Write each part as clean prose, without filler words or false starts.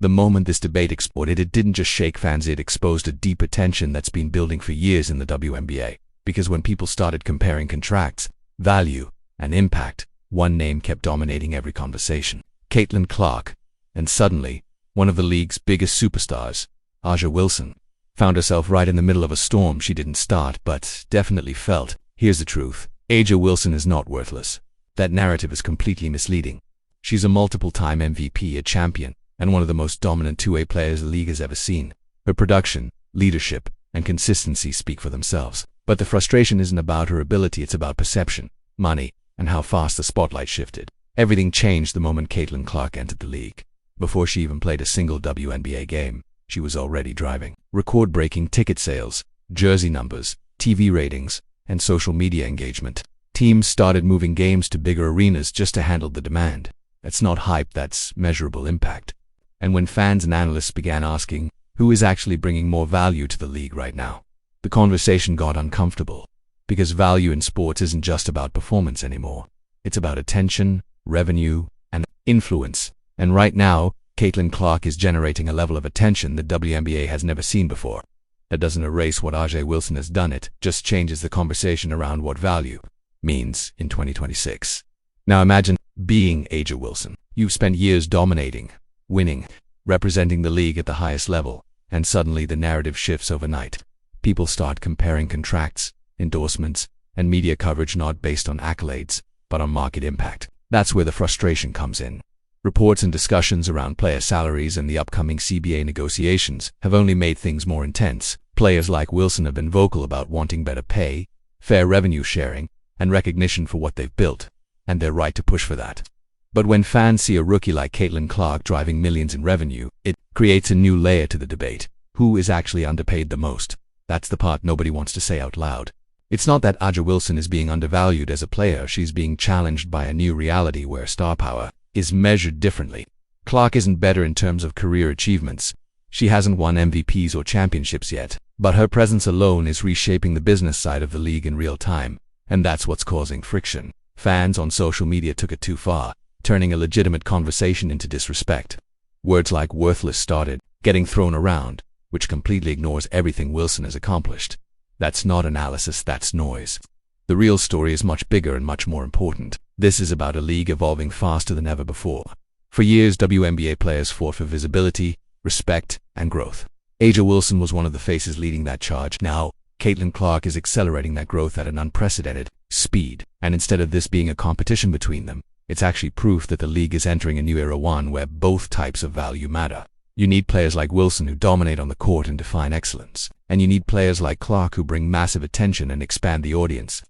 The moment this debate exploded, it didn't just shake fans, it exposed a deeper tension that's been building for years in the WNBA. Because when people started comparing contracts, value, and impact, one name kept dominating every conversation: Caitlin Clark. And suddenly, one of the league's biggest superstars, A'ja Wilson, found herself right in the middle of a storm she didn't start but definitely felt. Here's the truth: A'ja Wilson is not worthless. That narrative is completely misleading. She's a multiple-time MVP, a champion, and one of the most dominant two-way players the league has ever seen. Her production, leadership, and consistency speak for themselves. But the frustration isn't about her ability, it's about perception, money, and how fast the spotlight shifted. Everything changed the moment Caitlin Clark entered the league. Before she even played a single WNBA game, she was already driving record-breaking ticket sales, jersey numbers, TV ratings, and social media engagement. Teams started moving games to bigger arenas just to handle the demand. That's not hype, that's measurable impact. And when fans and analysts began asking, who is actually bringing more value to the league right now, the conversation got uncomfortable. Because value in sports isn't just about performance anymore. It's about attention, revenue, and influence. And right now, Caitlin Clark is generating a level of attention the WNBA has never seen before. That doesn't erase what A'ja Wilson has done, it just changes the conversation around what value means in 2026. Now imagine being A'ja Wilson. You've spent years dominating, winning, representing the league at the highest level, and suddenly the narrative shifts overnight. People start comparing contracts, endorsements, and media coverage not based on accolades, but on market impact. That's where the frustration comes in. Reports and discussions around player salaries and the upcoming CBA negotiations have only made things more intense. Players like Wilson have been vocal about wanting better pay, fair revenue sharing, and recognition for what they've built, and they're right to push for that. But when fans see a rookie like Caitlin Clark driving millions in revenue, it creates a new layer to the debate. Who is actually underpaid the most? That's the part nobody wants to say out loud. It's not that A'ja Wilson is being undervalued as a player, she's being challenged by a new reality where star power is measured differently. Clark isn't better in terms of career achievements. She hasn't won MVPs or championships yet, but her presence alone is reshaping the business side of the league in real time, and that's what's causing friction. Fans on social media took it too far, turning a legitimate conversation into disrespect. Words like worthless started getting thrown around, which completely ignores everything Wilson has accomplished. That's not analysis, that's noise. The real story is much bigger and much more important. This is about a league evolving faster than ever before. For years, WNBA players fought for visibility, respect, and growth. A'ja Wilson was one of the faces leading that charge. Now, Caitlin Clark is accelerating that growth at an unprecedented speed. And instead of this being a competition between them, it's actually proof that the league is entering a new era, one where both types of value matter. You need players like Wilson who dominate on the court and define excellence. And you need players like Clark who bring massive attention and expand the audience.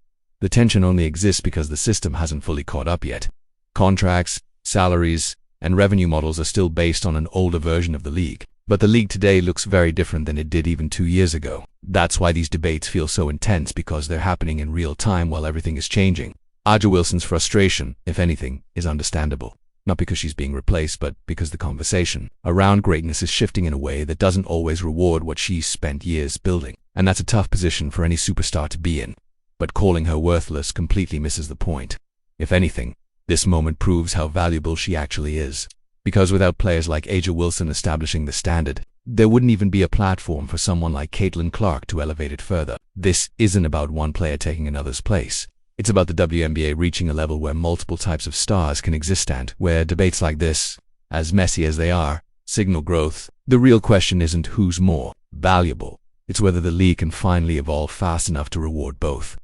The tension only exists because the system hasn't fully caught up yet. Contracts, salaries, and revenue models are still based on an older version of the league. But the league today looks very different than it did even 2 years ago. That's why these debates feel so intense, because they're happening in real time while everything is changing. A'ja Wilson's frustration, if anything, is understandable. Not because she's being replaced, but because the conversation around greatness is shifting in a way that doesn't always reward what she's spent years building. And that's a tough position for any superstar to be in. But calling her worthless completely misses the point. If anything, this moment proves how valuable she actually is. Because without players like A'ja Wilson establishing the standard, there wouldn't even be a platform for someone like Caitlin Clark to elevate it further. This isn't about one player taking another's place. It's about the WNBA reaching a level where multiple types of stars can exist, and where debates like this, as messy as they are, signal growth. The real question isn't who's more valuable. It's whether the league can finally evolve fast enough to reward both.